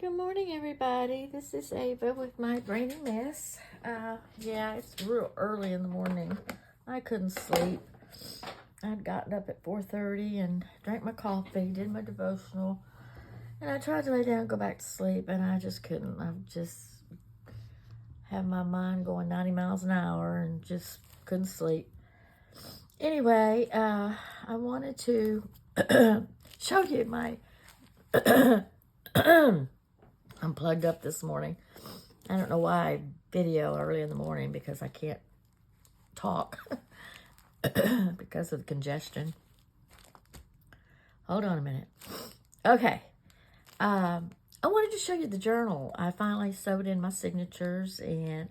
Good morning, everybody. This is Ava with my brainy mess. Yeah, it's real early in the morning. I couldn't sleep. I'd gotten up at 4:30 and drank my coffee, did my devotional, and I tried to lay down and go back to sleep, and I just couldn't. I just had my mind going 90 miles an hour and just couldn't sleep. Anyway, I wanted to show you my... I'm plugged up this morning. I don't know why I video early in the morning because I can't talk because of the congestion. Hold on a minute. Okay. I wanted to show you the journal. I finally sewed in my signatures and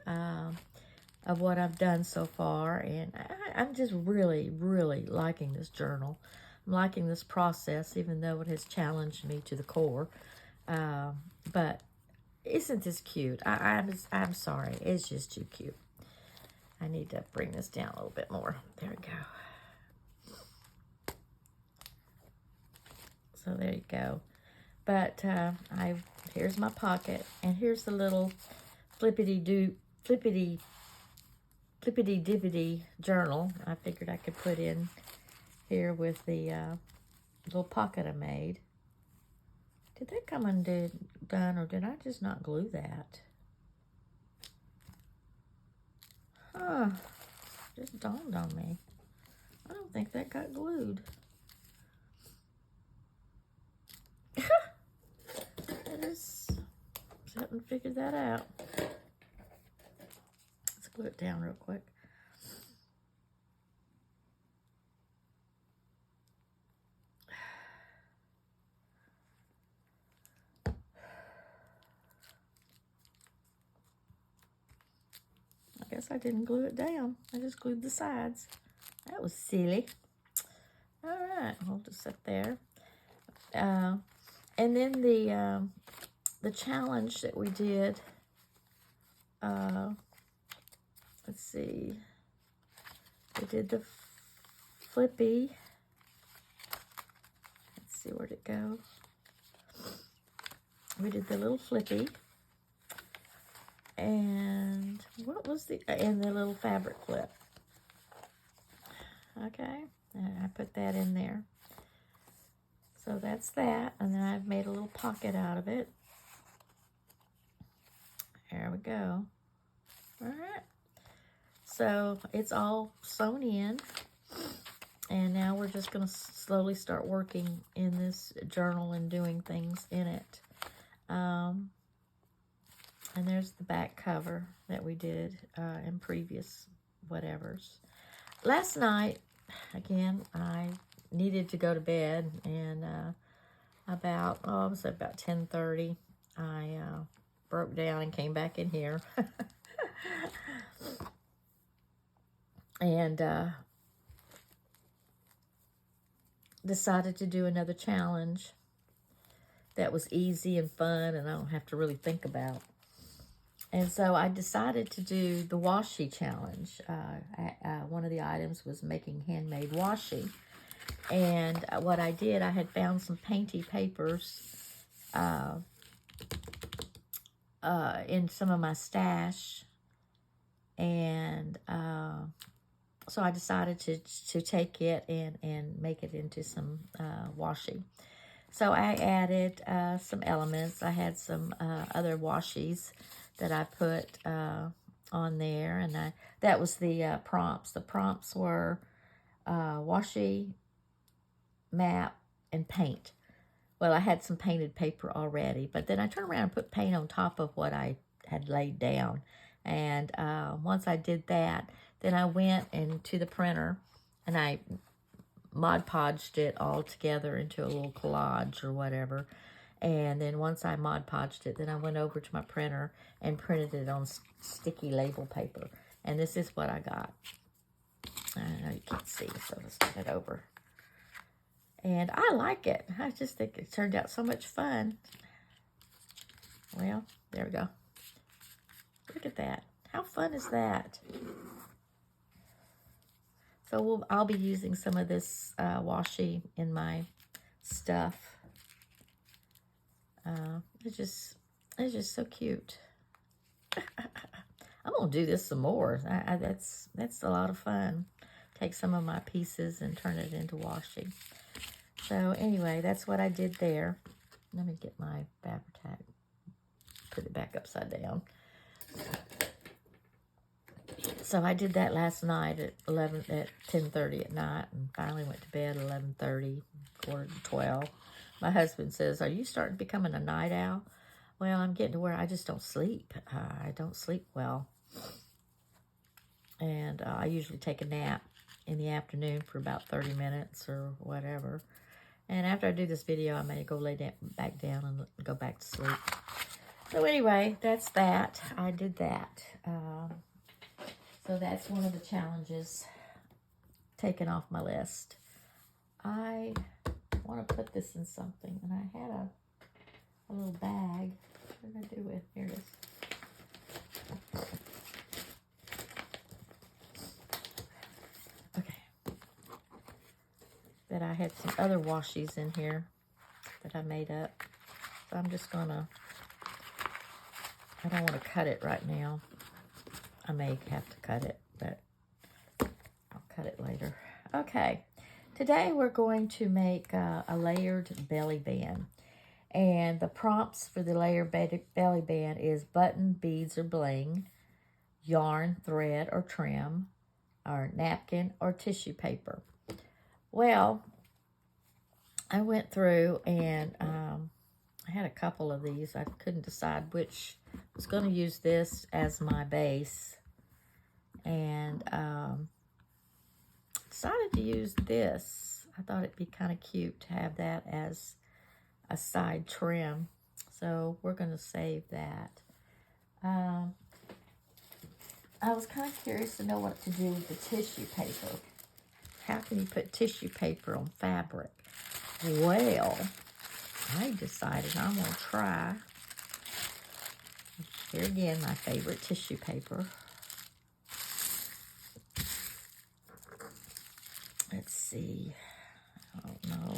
of what I've done so far. And I'm just really, really liking this journal. I'm liking this process, even though it has challenged me to the core. But isn't this cute? I'm sorry. It's just too cute. I need to bring this down a little bit more. There we go. So there you go. But here's my pocket, and here's the little flippity dippity journal. I figured I could put in here with the little pocket I made. Did that come undone, or did I just not glue that? Huh. Just dawned on me. I don't think that got glued. I just haven't figured that out. Let's glue it down real quick. I guess I didn't glue it down. I just glued the sides. That was silly. All right, I'll just sit there. And then the challenge that we did. Let's see. We did the flippy. Let's see, where'd it go? We did the little flippy. And what was and the little fabric flip. Okay, and I put that in there. So that's that, and then I've made a little pocket out of it. There we go. All right. So it's all sewn in, and now we're just going to slowly start working in this journal and doing things in it. And there's the back cover that we did in previous whatevers. Last night, again, I needed to go to bed, and about 10:30, I broke down and came back in here. And decided to do another challenge that was easy and fun and I don't have to really think about. And so I decided to do the washi challenge. One of the items was making handmade washi. And what I did, I had found some painty papers in some of my stash. And so I decided to take it and make it into some washi. So I added some elements. I had some other washi's that I put on there, and that was the prompts. The prompts were washi, map, and paint. Well, I had some painted paper already, but then I turned around and put paint on top of what I had laid down. And once I did that, then I went into the printer and I Mod Podged it all together into a little collage or whatever. And then once I Mod Podged it, then I went over to my printer and printed it on sticky label paper. And this is what I got. I know you can't see, so let's turn it over. And I like it. I just think it turned out so much fun. Well, there we go. Look at that. How fun is that? So I'll be using some of this washi in my stuff. It's just so cute. I'm gonna do this some more. That's a lot of fun. Take some of my pieces and turn it into washi. So anyway, that's what I did there. Let me get my Fabri Tac. Put it back upside down. So I did that last night at 10:30 at night, and finally went to bed at 11:30, quarter to 12. My husband says, "Are you starting becoming a night owl?" Well, I'm getting to where I just don't sleep. I don't sleep well, and I usually take a nap in the afternoon for about 30 minutes or whatever. And after I do this video, I may go back down and go back to sleep. So anyway, that's that. I did that. So that's one of the challenges taken off my list. I want to put this in something, and I had a little bag. What did I do with? Here it is. Okay. That I had some other washies in here that I made up. So I'm just gonna, I don't want to cut it right now. I may have to cut it, but I'll cut it later. Okay, today we're going to make a layered belly band. And the prompts for the layered belly band is button, beads, or bling, yarn, thread, or trim, or napkin, or tissue paper. Well, I went through and I had a couple of these. I couldn't decide which. I was going to use this as my base, and decided to use this. I thought it'd be kind of cute to have that as a side trim, so we're going to save that. I was kind of curious to know what to do with the tissue paper. How can you put tissue paper on fabric? Well, I decided I'm going to try. Here again, my favorite tissue paper. Let's see. I don't know.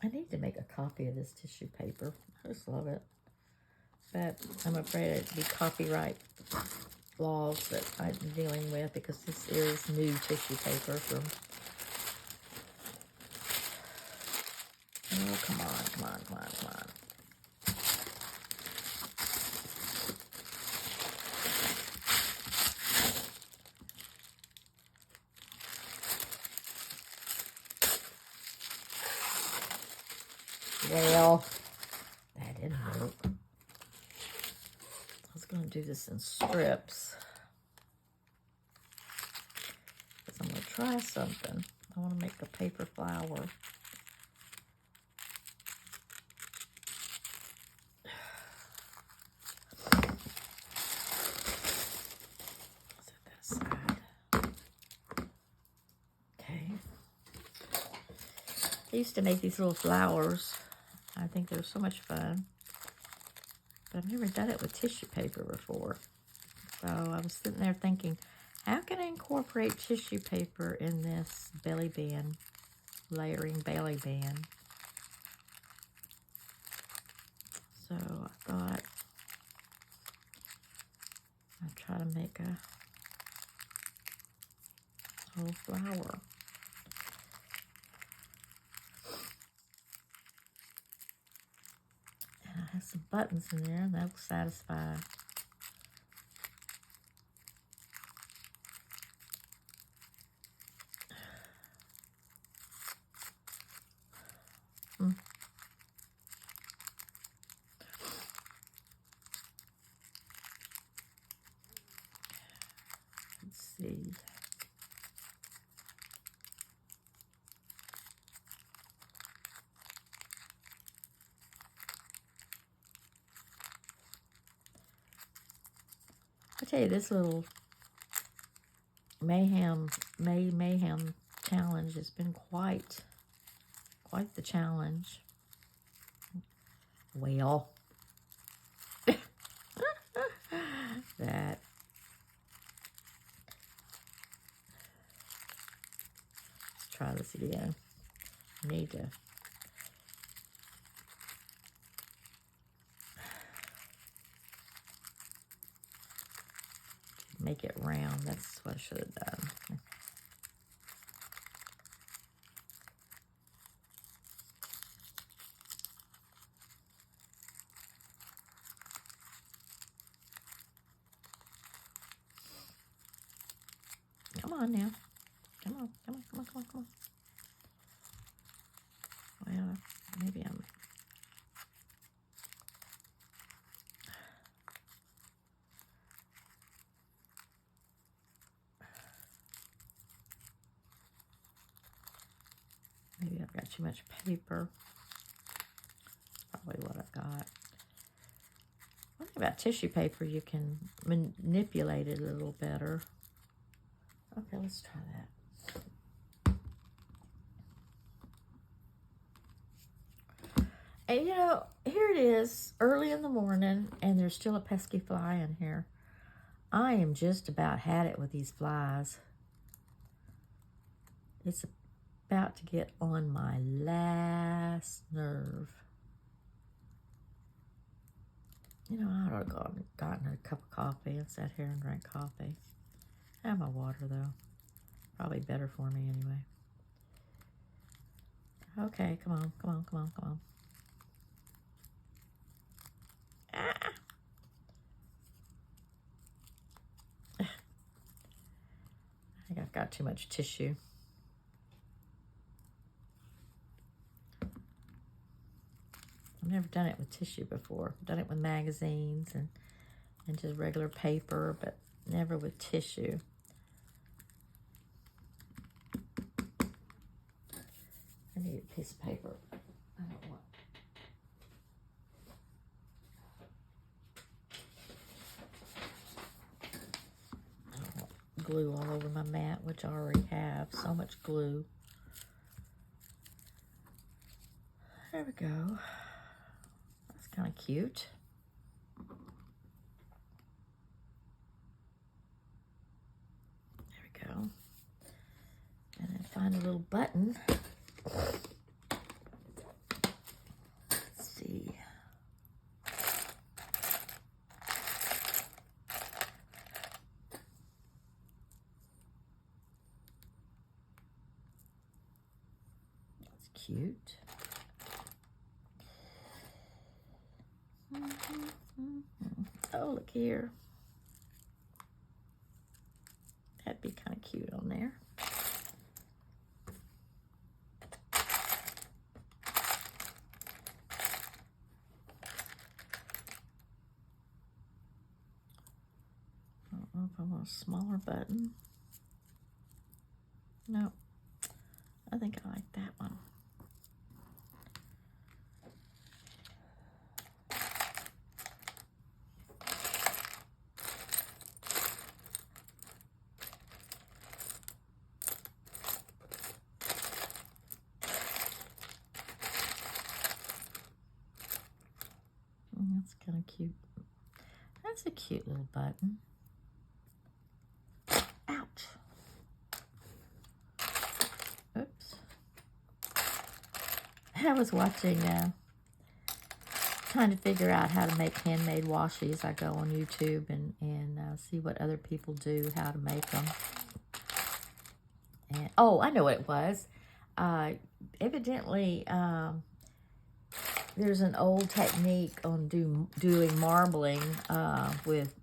I need to make a copy of this tissue paper. I just love it. But I'm afraid it'd be copyright laws that I'm dealing with, because this is new tissue paper from... Oh, come on, come on, come on, come on. Well, that didn't work. I was going to do this in strips, because I'm going to try something. I want to make a paper flower. Set that aside. Okay. I used to make these little flowers. I think they were so much fun. But I've never done it with tissue paper before. So I was sitting there thinking, how can I incorporate tissue paper in this belly band, layering belly band? So I thought I'd try to make a whole flower. And I have some buttons in there, and that will satisfy. Let's see. I tell you, this little Mayhem challenge has been quite the challenge. Well, that try this again. I need to make it round. That's what I should have done. Come on now. Come on, come on, come on, come on, come on. Well, maybe I'm... Maybe I've got too much paper. Probably what I've got. One thing about tissue paper, you can manipulate it a little better. Okay, let's try that. And you know, here it is, early in the morning, and there's still a pesky fly in here. I am just about had it with these flies. It's about to get on my last nerve. You know, I ought to have gotten a cup of coffee and sat here and drank coffee. I have my water, though. Probably better for me anyway. Okay, come on, come on, come on, come on. Ah! I think I've got too much tissue. I've never done it with tissue before. I've done it with magazines and just regular paper, but never with tissue. I need a piece of paper. I don't want... glue all over my mat, which I already have. So much glue. There we go. That's kind of cute. There we go. And then find a little button. Let's see. That's cute. Oh, look here. That'd be kind of cute on there. I don't know if I want a smaller button. No, I think I like that one. That's kind of cute. That's a cute little button. Ouch. Oops. I was watching, trying to figure out how to make handmade washies. I go on YouTube and see what other people do, how to make them. And, oh, I know what it was. Evidently, there's an old technique on doing marbling with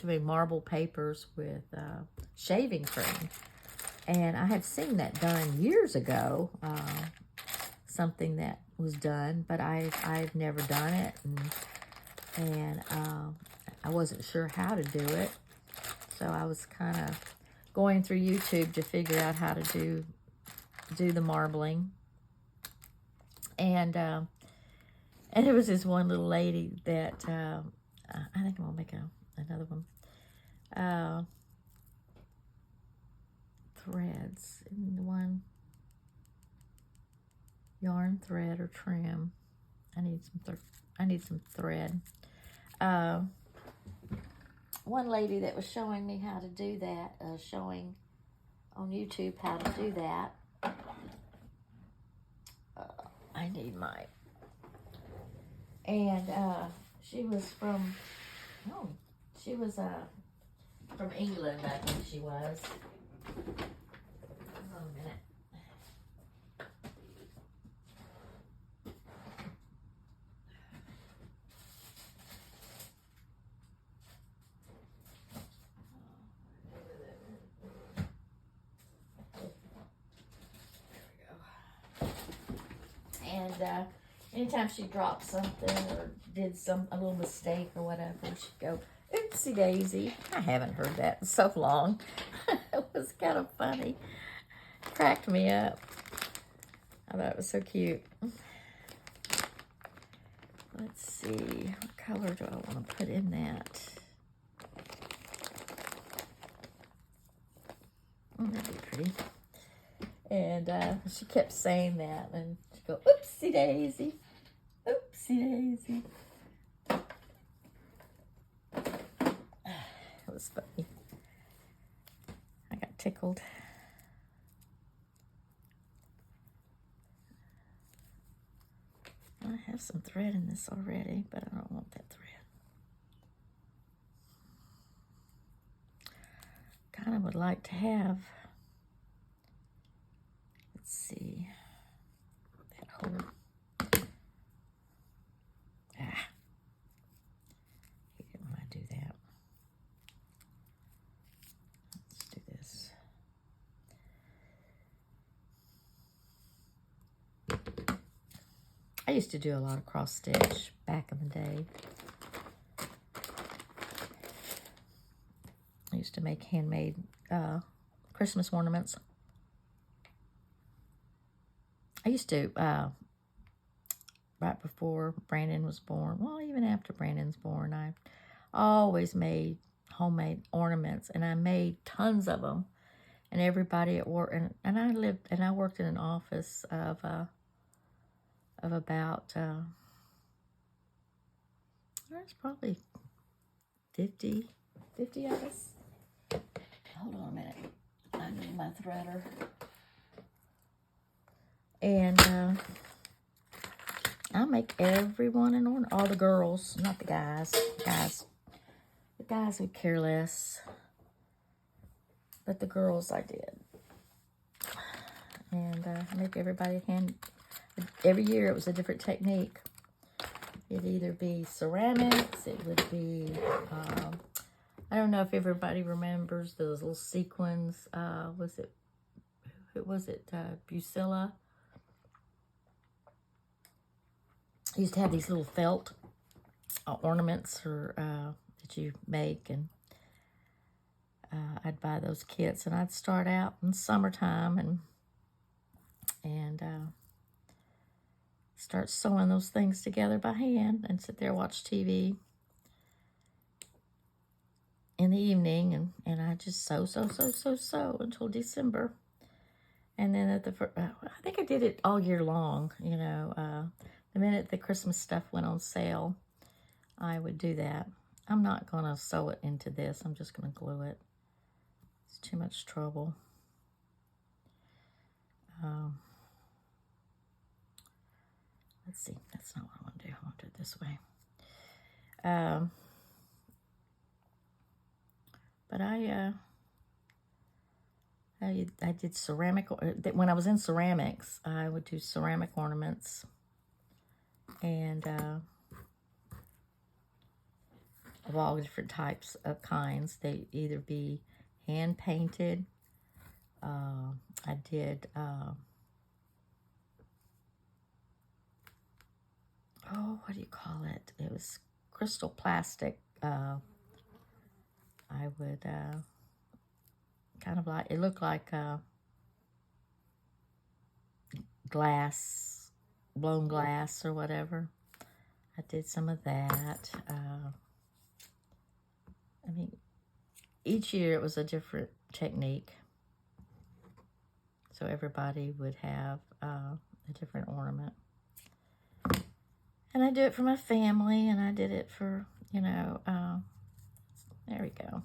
doing marble papers with shaving cream. And I have seen that done years ago, something that was done, but I've never done it, and I wasn't sure how to do it. So I was kind of going through YouTube to figure out how to do the marbling. And it was this one little lady that, I think I'm going to make another one. Threads. And the one, yarn, thread, or trim. I need some thread. One lady that was showing me how to do that, showing on YouTube how to do that. I need my, and she was from, from England, I think she was. Hold on a minute. And anytime she dropped something or did a little mistake or whatever, she'd go, oopsie daisy. I haven't heard that in so long. It was kind of funny. Cracked me up. I thought it was so cute. Let's see, what color do I want to put in that? That'd be pretty. And she kept saying that, and she'd go, oopsie daisy, oopsie daisy. It was funny. I got tickled. I have some thread in this already, but I don't want that thread. Kind of would like to have, let's see, that whole, hate it when I do that. Let's do this. I used to do a lot of cross stitch back in the day. I used to make handmade Christmas ornaments. I used to, right before Brandon was born, well, even after Brandon's born, I always made homemade ornaments, and I made tons of them. And everybody at work, and I worked in an office of about, there's probably 50 of us. Hold on a minute. I need my threader. And I make everyone an ornament. All the girls, not the guys. The guys would care less. But the girls I did. And make everybody every year it was a different technique. It'd either be ceramics, it would be, I don't know if everybody remembers those little sequins. Who was it? Bucilla. I used to have these little felt ornaments that you make, and I'd buy those kits, and I'd start out in summertime and start sewing those things together by hand and sit there and watch TV in the evening, and I just sew until December. And then I think I did it all year long, you know. The minute the Christmas stuff went on sale, I would do that. I'm not going to sew it into this. I'm just going to glue it. It's too much trouble. Let's see. That's not what I want to do. I want to do it this way. But I did ceramic. When I was in ceramics, I would do ceramic ornaments. And of all different types of kinds. They either be hand painted. I did, what do you call it? It was crystal plastic. I would kind of like, it looked like glass, blown glass or whatever. I did some of that. I mean, each year it was a different technique. So everybody would have a different ornament. And I do it for my family, and I did it for, you know, there we go.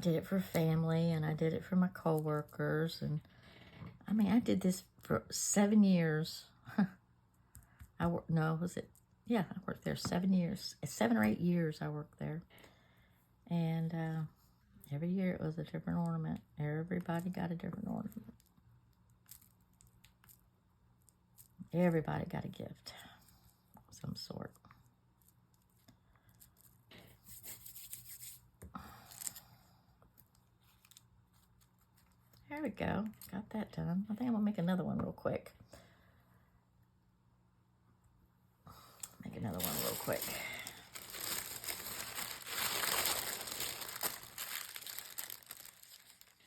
did it for family, and I did it for my coworkers, and I mean, I did this for 7 years. I worked, no, was it? Yeah, I worked there 7 years. 7 or 8 years I worked there. And every year it was a different ornament. Everybody got a different ornament. Everybody got a gift of some sort. There we go. Got that done. I think I'm going to make another one real quick. Make another one real quick.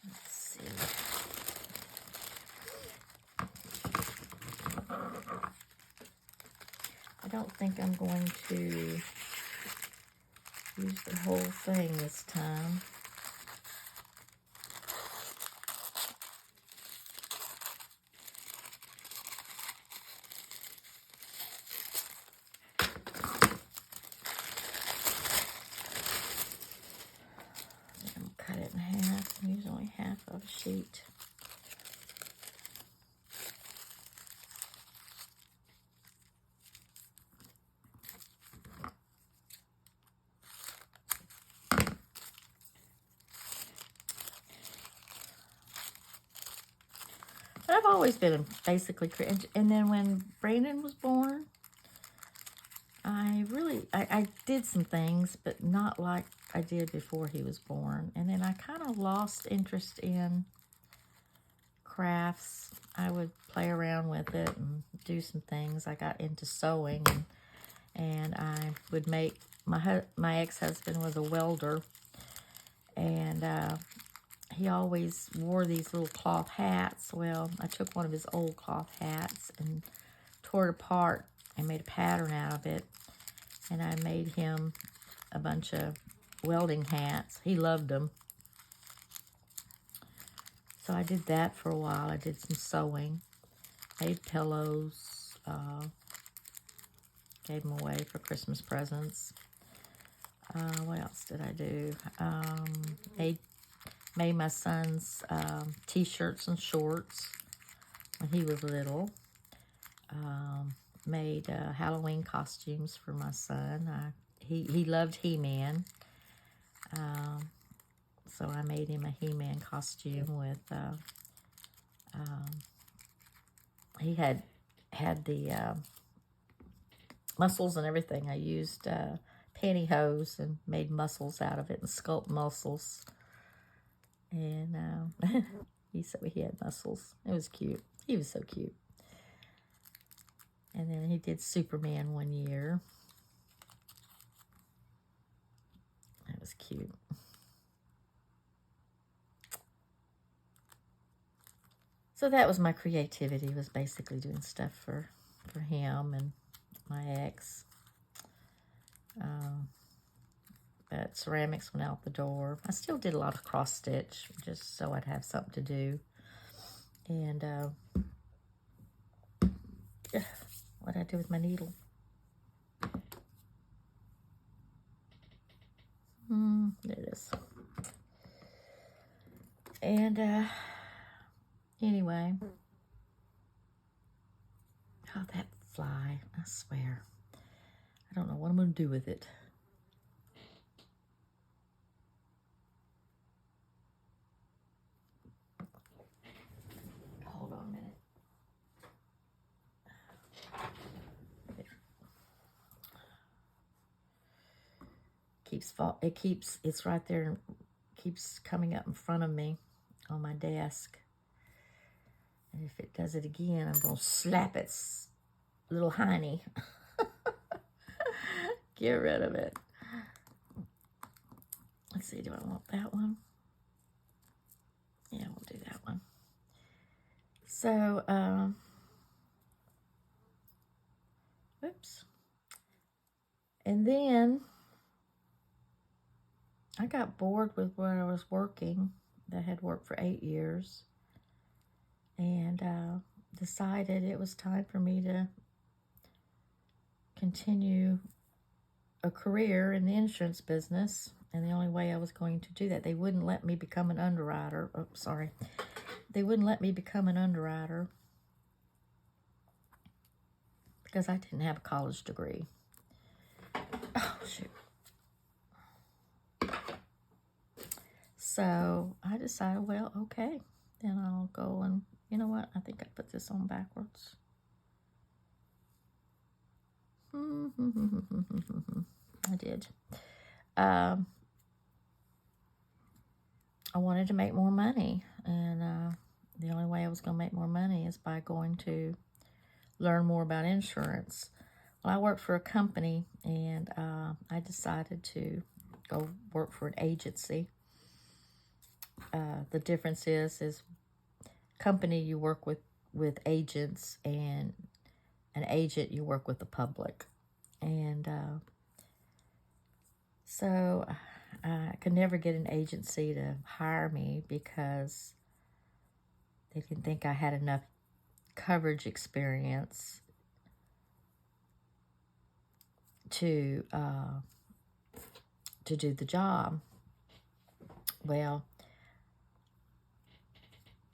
Let's see. I don't think I'm going to use the whole thing this time. Cut it in half and use only half of a sheet. But I've always been basically, and then when Brandon was born, I did some things, but not like I did before he was born. And then I kind of lost interest in crafts. I would play around with it and do some things. I got into sewing, and I would make, my ex-husband was a welder, and he always wore these little cloth hats. Well, I took one of his old cloth hats and tore it apart and made a pattern out of it. And I made him a bunch of welding hats. He loved them. So I did that for a while. I did some sewing, made pillows, gave them away for Christmas presents. What else did I do? Made my son's t-shirts and shorts when he was little. Made Halloween costumes for my son. He loved He-Man. So I made him a He-Man costume with, he had the muscles and everything. I used pantyhose and made muscles out of it and sculpt muscles. And he said he had muscles. It was cute. He was so cute. And then he did Superman one year. That was cute. So that was my creativity, was basically doing stuff for him and my ex. But ceramics went out the door. I still did a lot of cross stitch, just so I'd have something to do. And what did I do with my needle? There it is. And anyway, oh, that fly, I swear. I don't know what I'm going to do with it. Hold on a minute. It's right there, keeps coming up in front of me on my desk. And if it does it again, I'm going to slap its little hiney. Get rid of it. Let's see, do I want that one? Yeah, we'll do that one. So, oops. And then I got bored with where I was working. I had worked for 8 years. And decided it was time for me to continue a career in the insurance business. And the only way I was going to do that, they wouldn't let me become an underwriter. Oh, sorry. They wouldn't let me become an underwriter because I didn't have a college degree. Oh, shoot. So I decided, well, okay, then I'll go and, you know what? I think I put this on backwards. I did. I wanted to make more money, and the only way I was going to make more money is by going to learn more about insurance. Well, I worked for a company, and I decided to go work for an agency. The difference is company you work with agents, and an agent you work with the public. And so I could never get an agency to hire me because they didn't think I had enough coverage experience to do the job. Well,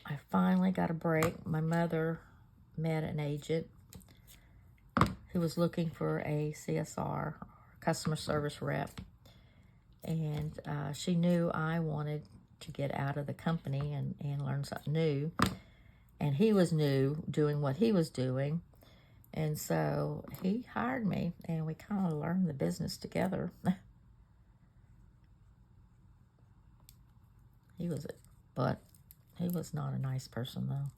I finally got a break. My mother met an agent who was looking for a CSR, customer service rep, and she knew I wanted to get out of the company and learn something new, and he was new doing what he was doing, and so he hired me, and we kind of learned the business together. He was he was not a nice person, though.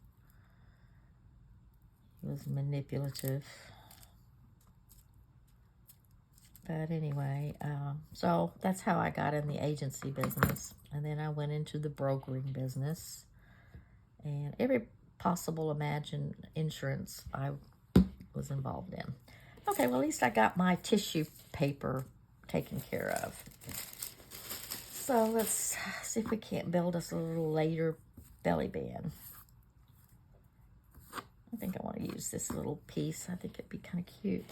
He was manipulative. But anyway, so that's how I got in the agency business. And then I went into the brokering business. And every possible imagined insurance I was involved in. Okay, well, at least I got my tissue paper taken care of. So let's see if we can't build us a little later belly band. I think I want to use this little piece. I think it'd be kind of cute.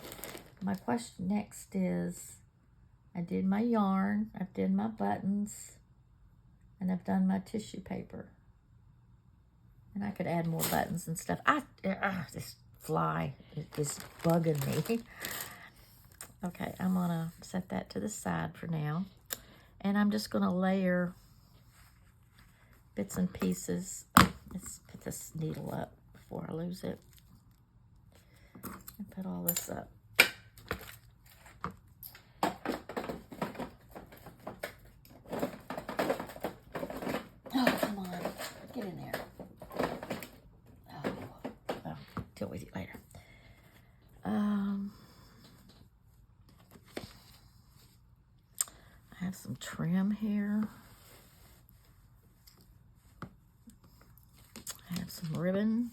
My question next is, I did my yarn, I've done my buttons, and I've done my tissue paper. And I could add more buttons and stuff. This fly is bugging me. Okay, I'm gonna set that to the side for now. And I'm just gonna layer bits and pieces. Let's put this needle up before I lose it. And put all this up. Oh, come on. Get in there. I'll deal with you later. I have some trim here. I have some ribbon.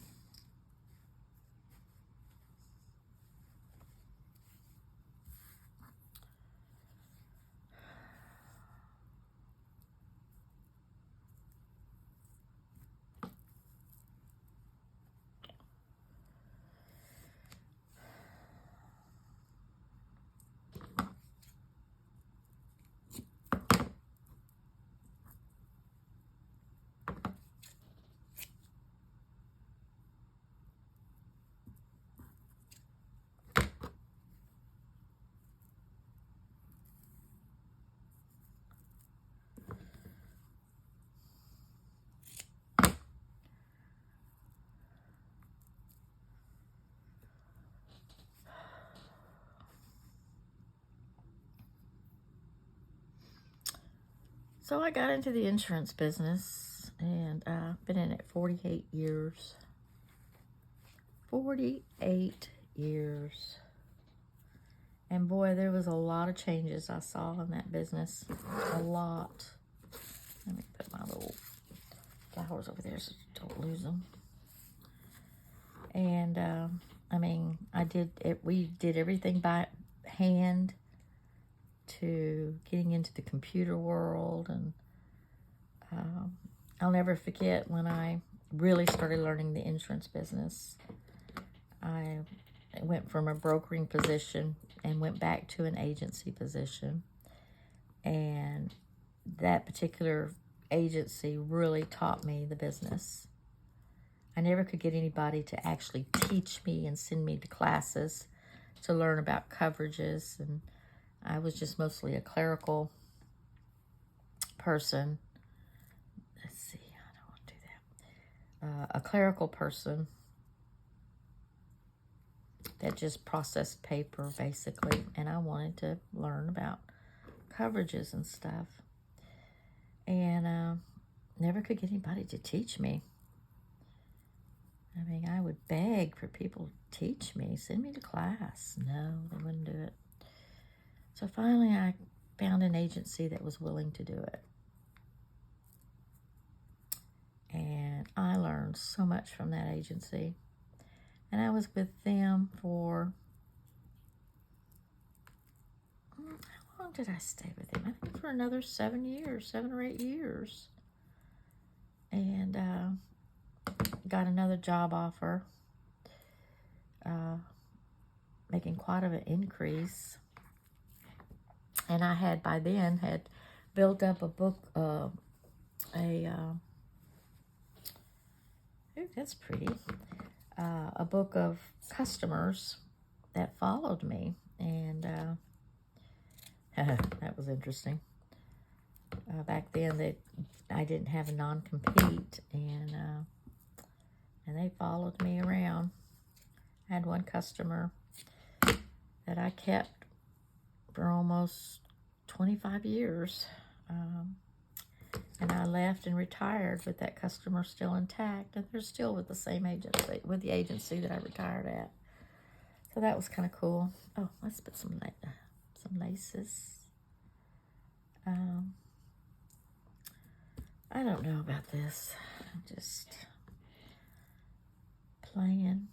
So I got into the insurance business, and I've been in it 48 years. 48 years. And boy, there was a lot of changes I saw in that business. A lot. Let me put my little flowers over there so don't lose them. And I mean, we did everything by hand to getting into the computer world. And I'll never forget when I really started learning the insurance business. I went from a brokering position and went back to an agency position. And that particular agency really taught me the business. I never could get anybody to actually teach me and send me to classes to learn about coverages. And I was just mostly a clerical person. Let's see, I don't want to do that. A clerical person that just processed paper, basically. And I wanted to learn about coverages and stuff. And never could get anybody to teach me. I mean, I would beg for people to teach me, send me to class. No, they wouldn't do it. So finally, I found an agency that was willing to do it. And I learned so much from that agency. And I was with them for, how long did I stay with them? I think for another 7 years, 7 or 8 years. And got another job offer, making quite of an increase. And I had, by then, had built up a book, ooh, that's pretty, a book of customers that followed me. And that was interesting. Back then, I didn't have a non-compete, and they followed me around. I had one customer that I kept for almost 25 years. And I left and retired with that customer still intact, and they're still with the same agency, with the agency that I retired at. So that was kind of cool. Oh, let's put some laces. I don't know about this. I'm just playing.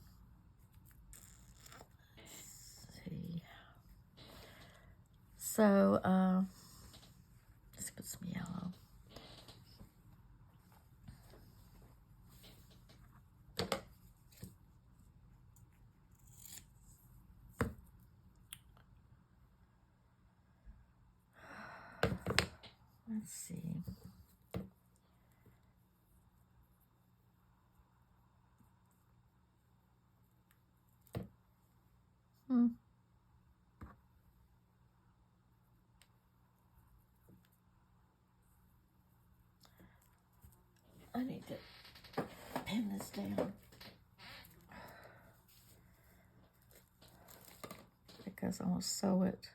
Let's see. So, let's put some yellow. Let's see. I need to pin this down because I want to sew it.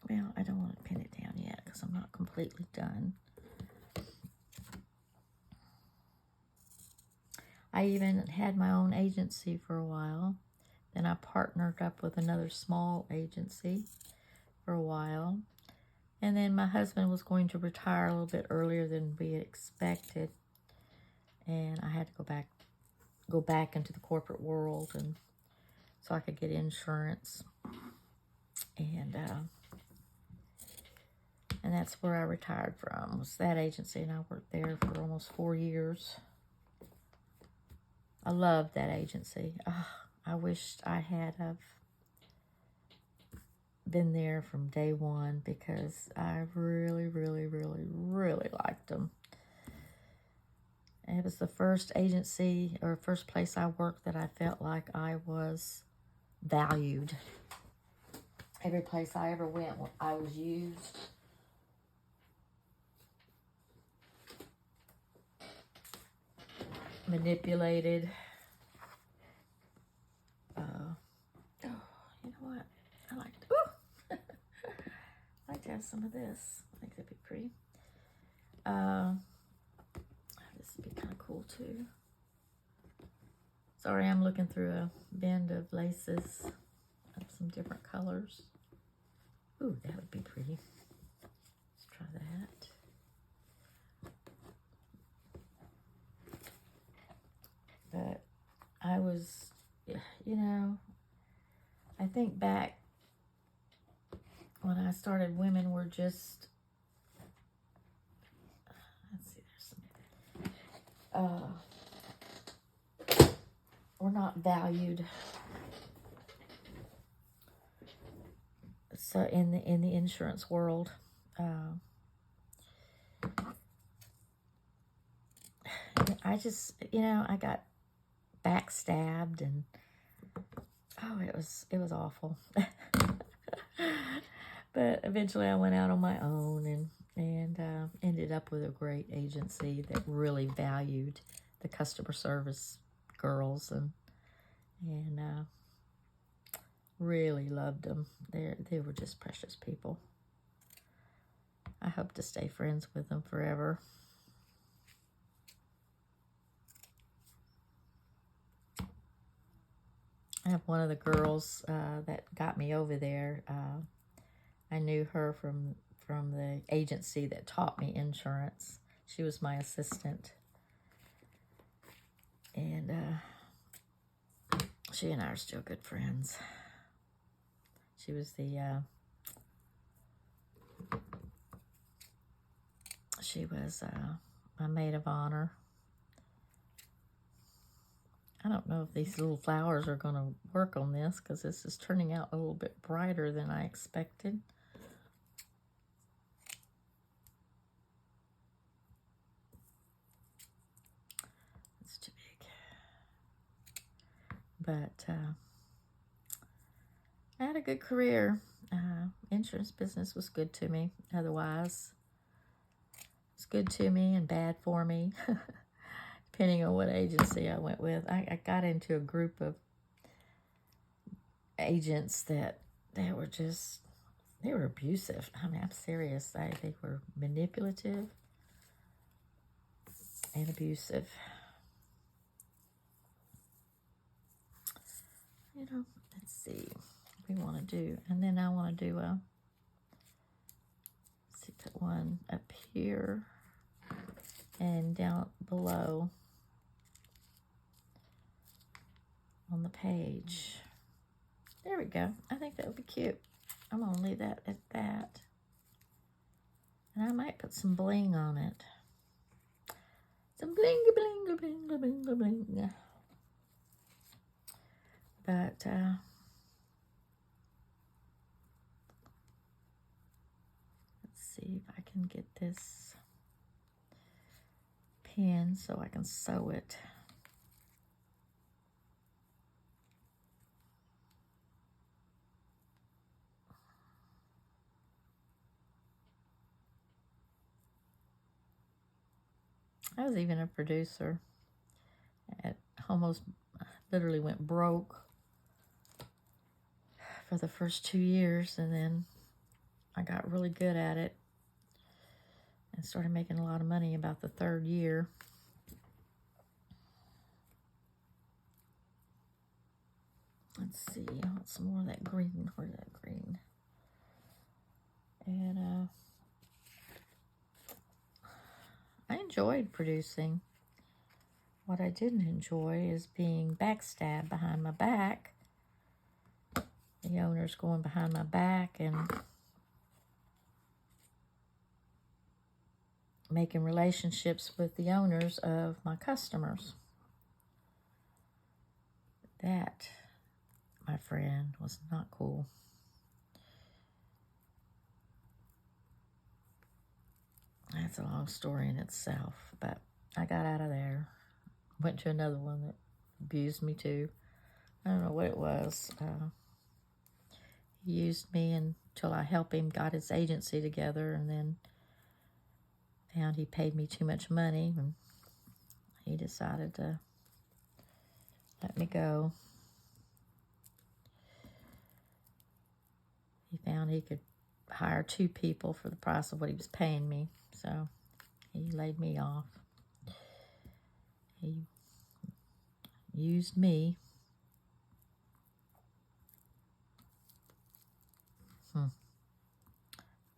Well, I don't want to pin it down yet because I'm not completely done. I even had my own agency for a while. Then I partnered up with another small agency for a while. And then my husband was going to retire a little bit earlier than we expected. And I had to go back into the corporate world, and so I could get insurance. And that's where I retired from, was that agency, and I worked there for almost 4 years. I loved that agency. I wished I had have been there from day one because I really, really, really, really liked them. And it was the first agency or first place I worked that I felt like I was valued. Every place I ever went, I was used. Manipulated. You know what? I like to have some of this. I think that'd be pretty. This would be kind of cool too. Sorry, I'm looking through a band of laces of some different colors. Ooh, that would be pretty. Let's try that. But I was, you know, I think back when I started, women were just, let's see, there's some, we're not valued so in the insurance world. I just, I got backstabbed, and oh, it was awful. But eventually I went out on my own, and ended up with a great agency that really valued the customer service girls, and really loved them. They were just precious people. I hope to stay friends with them forever. I have one of the girls that got me over there. I knew her from the agency that taught me insurance. She was my assistant. And she and I are still good friends. She was my maid of honor. I don't know if these little flowers are going to work on this, because this is turning out a little bit brighter than I expected. It's too big. But I had a good career. Insurance business was good to me. Otherwise, it's good to me and bad for me. Depending on what agency I went with. I got into a group of agents that they were abusive. I mean, I'm serious. They were manipulative and abusive. Let's see what we want to do. And then I want to do put one up here and down below on the page. There we go. I think that would be cute. I'm going to leave that at that. And I might put some bling on it. Some bling, bling, bling, bling, bling, bling. But, let's see if I can get this pin so I can sew it. I was even a producer. I almost literally went broke for the first 2 years, and then I got really good at it and started making a lot of money about the 3rd year. Let's see, I want some more of that green. Where's that green? And I enjoyed producing. What I didn't enjoy is being backstabbed behind my back. The owner's going behind my back and making relationships with the owners of my customers. That, my friend, was not cool. That's a long story in itself, but I got out of there. Went to another one that abused me too. I don't know what it was. He used me until I helped him, got his agency together, and then found he paid me too much money, and he decided to let me go. He found he could hire 2 people for the price of what he was paying me, so he laid me off. He used me.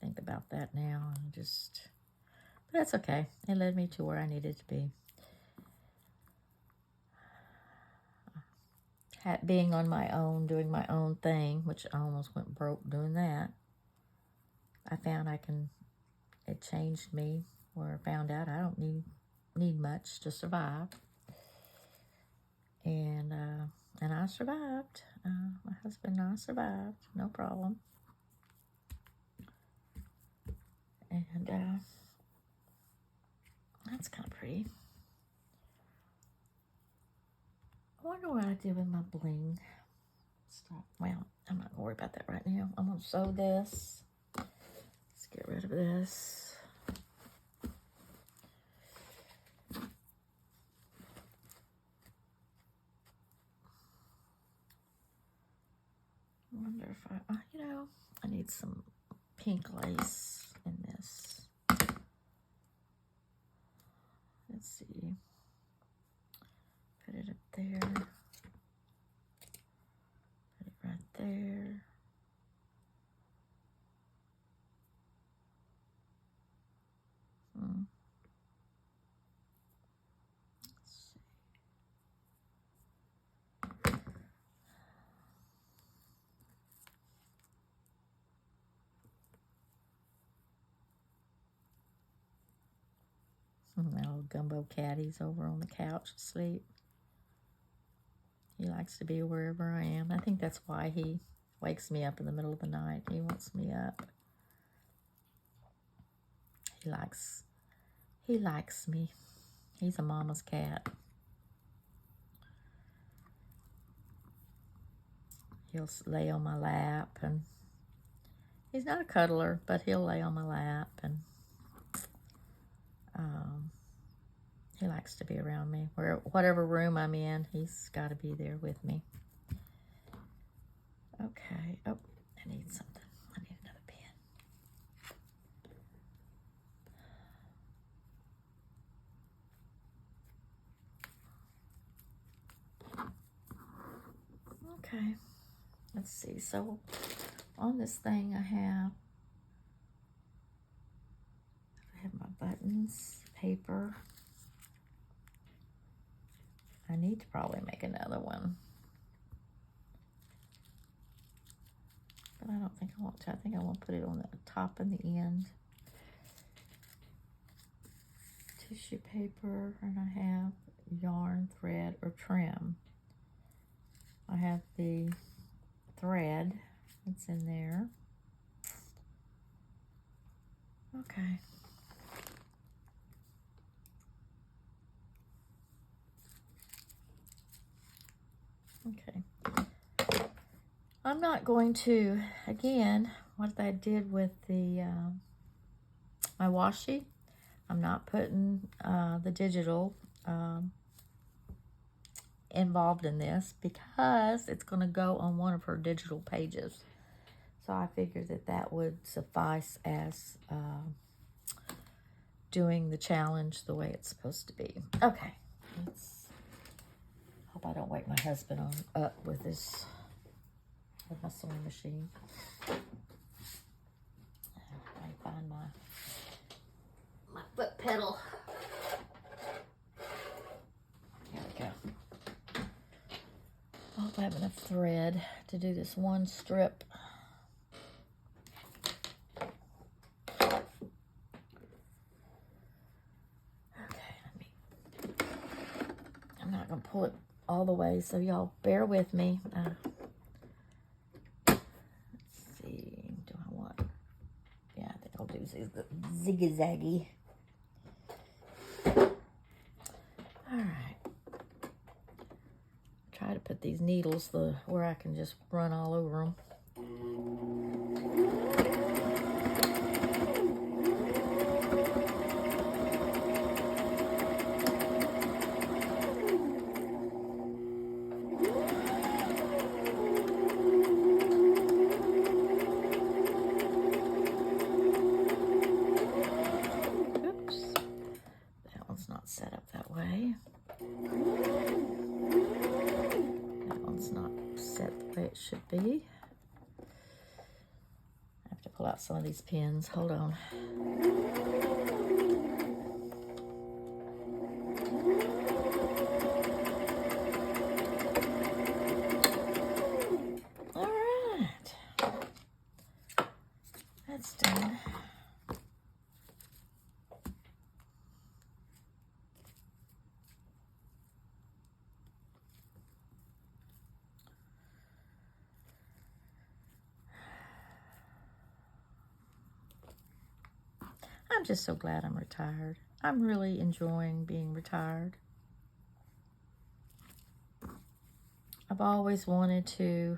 Think about that now, and but that's okay. It led me to where I needed to be. Being on my own, doing my own thing, which I almost went broke doing that. I found it changed me, where I found out I don't need much to survive. And I survived. My husband and I survived, no problem. And that's kind of pretty. I wonder what I did with my bling stuff. Well, I'm not going to worry about that right now. I'm going to sew this. Let's get rid of this. I wonder if I need some pink lace in this. Let's see. Put it up there. Put it right there. Let's see. My little gumbo catty's over on the couch asleep. He likes to be wherever I am. I think that's why he wakes me up in the middle of the night. He wants me up. He likes me. He's a mama's cat. He'll lay on my lap, and he's not a cuddler, but he'll lay on my lap, and he likes to be around me. Whatever room I'm in, he's got to be there with me. Okay. Oh, I need something. I need another pen. Okay. Let's see. So on this thing I have my buttons, paper. I need to probably make another one. But I don't think I want to. I think I want to put it on the top and the end. Tissue paper, and I have yarn, thread, or trim. I have the thread that's in there. Okay. Okay. I'm not going to, again, what I did with the my washi, I'm not putting the digital involved in this because it's going to go on one of her digital pages. So I figured that would suffice as doing the challenge the way it's supposed to be. Okay. Hope I don't wake my husband up with my sewing machine. I find my foot pedal. Here we go. I hope I have enough thread to do this one strip. I'm not going to pull it all the way, so y'all bear with me. Let's see, do I want, yeah, I think I'll do ziggy-zaggy. All right. Try to put these needles where I can just run all over them. Set up that way. That one's not set the way it should be. I have to pull out some of these pins. Hold on. All right. That's done. I'm just so glad I'm retired. I'm really enjoying being retired. I've always wanted to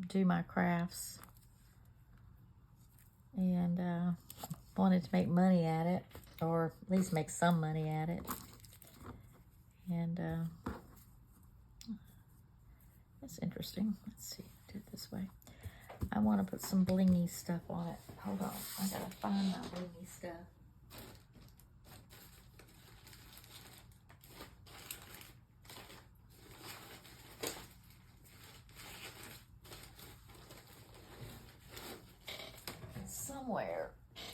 do my crafts and wanted to make money at it, or at least make some money at it. And that's interesting. Let's see, do it this way. I want to put some blingy stuff on it. Hold on, I gotta find my blingy stuff. Somewhere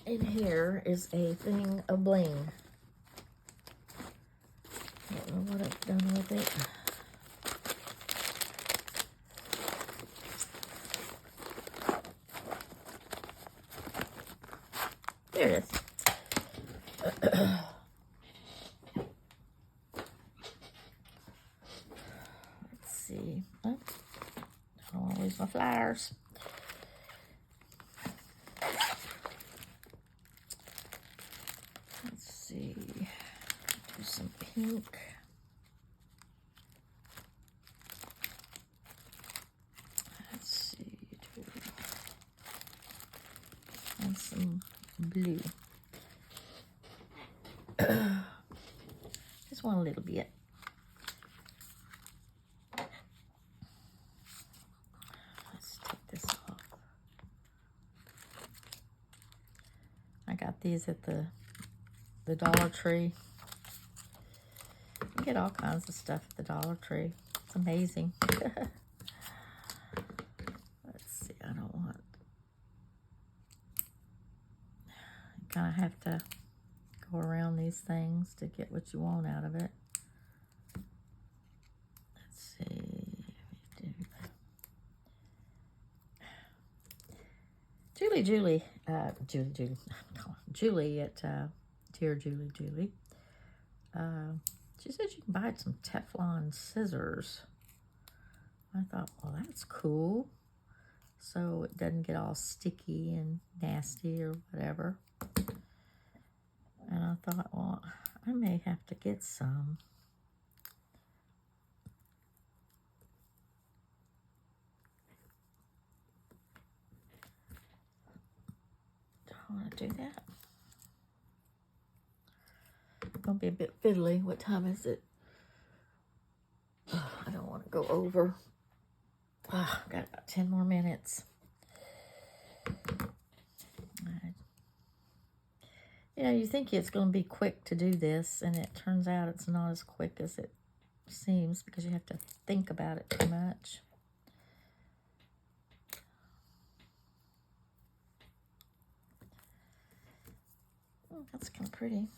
in here is a thing of bling. I don't know what I've done with it. There it is. Let's see. Oh, I don't want to lose my flowers. Let's see. Do some pink. Let's see. And some blue. Just want a little bit. Let's take this off. I got these at the Dollar Tree. You get all kinds of stuff at the Dollar Tree. It's amazing. Let's see, I don't want... You kind of have to go around these things to get what you want out of it. Let's see. Julie at Dearjuliejulie. She said you can buy some Teflon scissors. I thought, well, that's cool. So it doesn't get all sticky and nasty or whatever. And I thought, well, I may have to get some. Do I want to do that? It's going to be a bit fiddly. What time is it? Oh, I don't want to go over. Oh, I've got about 10 more minutes. You know, you think it's going to be quick to do this, and it turns out it's not as quick as it seems because you have to think about it too much. Oh, that's kind of pretty.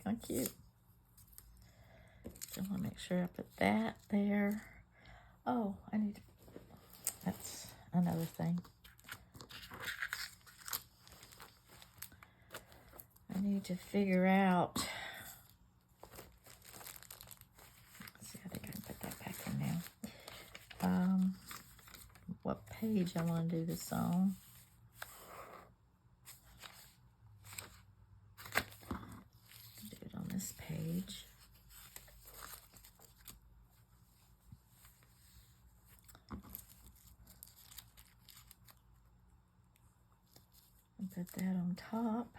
Kind of cute. So I want to make sure I put that there. Oh, I need to, that's another thing. I need to figure out, let's see, I think I can put that back in now. What page I want to do this on. Do it on this page. And put that on top.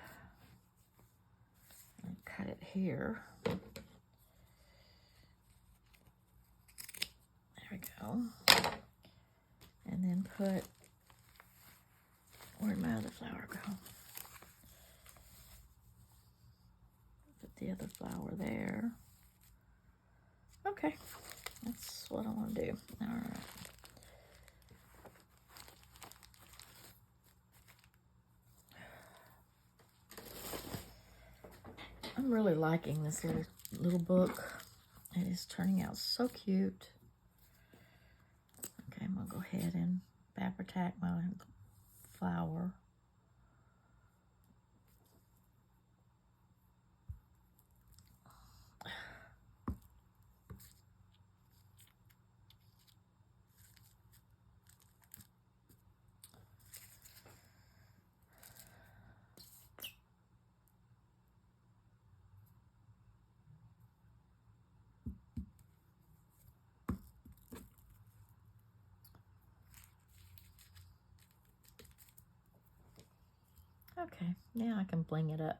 And cut it here. There we go. And then put, where'd my other flower go? Put the other flower there. Okay, that's what I want to do. All right. I'm really liking this little book. It is turning out so cute. Okay, I'm going to go ahead and Vapor Tack my flower. Okay, now I can bling it up.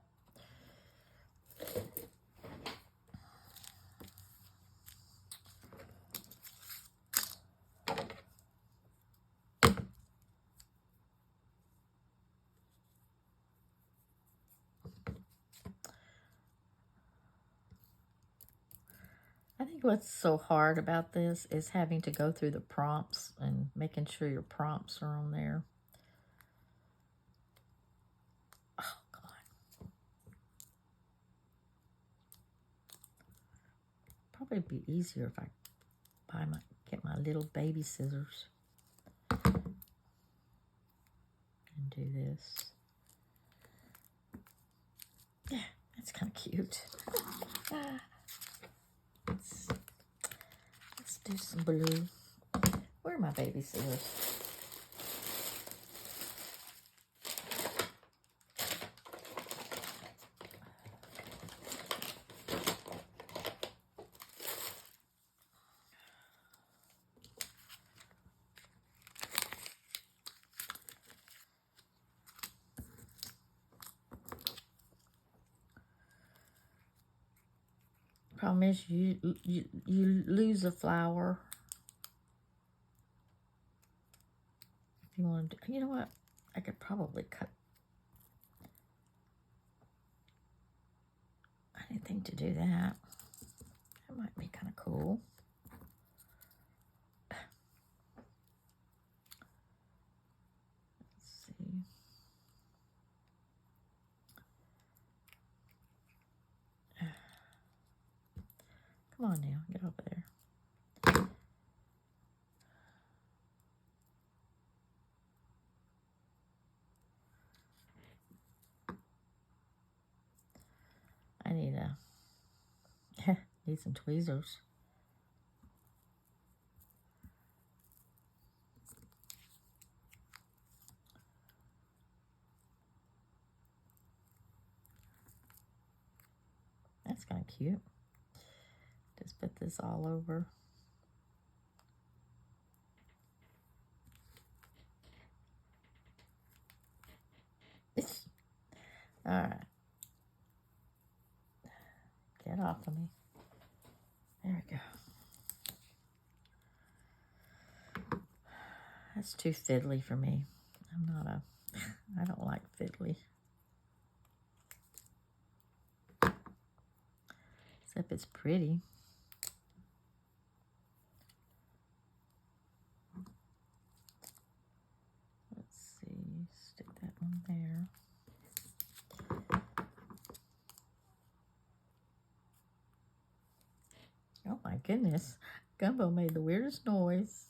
I think what's so hard about this is having to go through the prompts and making sure your prompts are on there. Oh, God. Probably be easier if I get my little baby scissors and do this. Yeah, that's kind of cute. Let's do some blue. Where are my baby scissors? Problem is you lose a flower. If you want to, you know what? I could probably cut. I didn't think to do that. That might be kind of cool. Let's see. Come on now, get over there. I need some tweezers. That's kind of cute. Just put this all over. All right. Get off of me. There we go. That's too fiddly for me. I don't like fiddly. Except it's pretty. Let's see, stick that one there. Oh my goodness, Gumbo made the weirdest noise.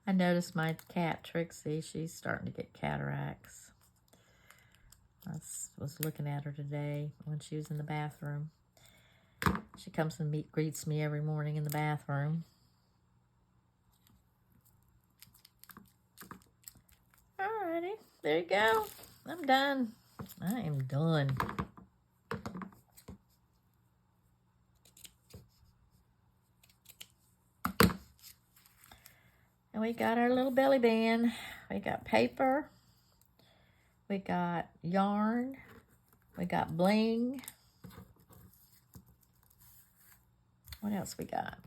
I noticed my cat, Trixie, she's starting to get cataracts. I was looking at her today when she was in the bathroom. She comes and greets me every morning in the bathroom. Alrighty, there you go. I'm done. I am done. And we got our little belly band. We got paper. We got yarn. We got bling. What else we got?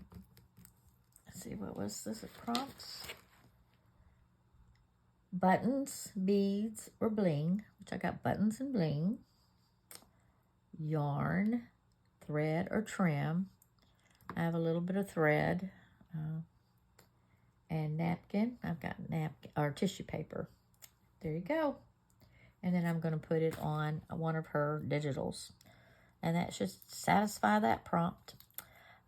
Let's see, what was this? Prompts. Buttons, beads, or bling, which I got buttons and bling. Yarn, thread, or trim. I have a little bit of thread. And napkin. I've got napkin or tissue paper. There you go. And then I'm going to put it on one of her digitals. And that should satisfy that prompt.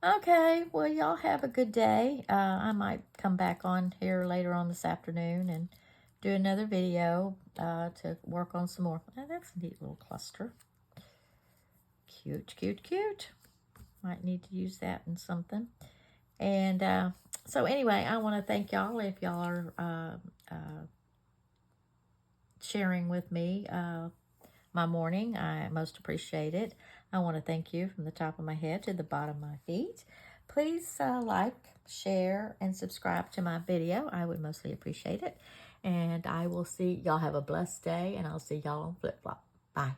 Okay, well, y'all have a good day. I might come back on here later on this afternoon and do another video to work on some more. Oh, that's a neat little cluster. Cute, cute, cute. Might need to use that in something. And so anyway, I want to thank y'all if y'all are sharing with me my morning. I most appreciate it. I want to thank you from the top of my head to the bottom of my feet. Please like, share, and subscribe to my video. I would mostly appreciate it. And I will see y'all have a blessed day, and I'll see y'all on Flip Flop. Bye.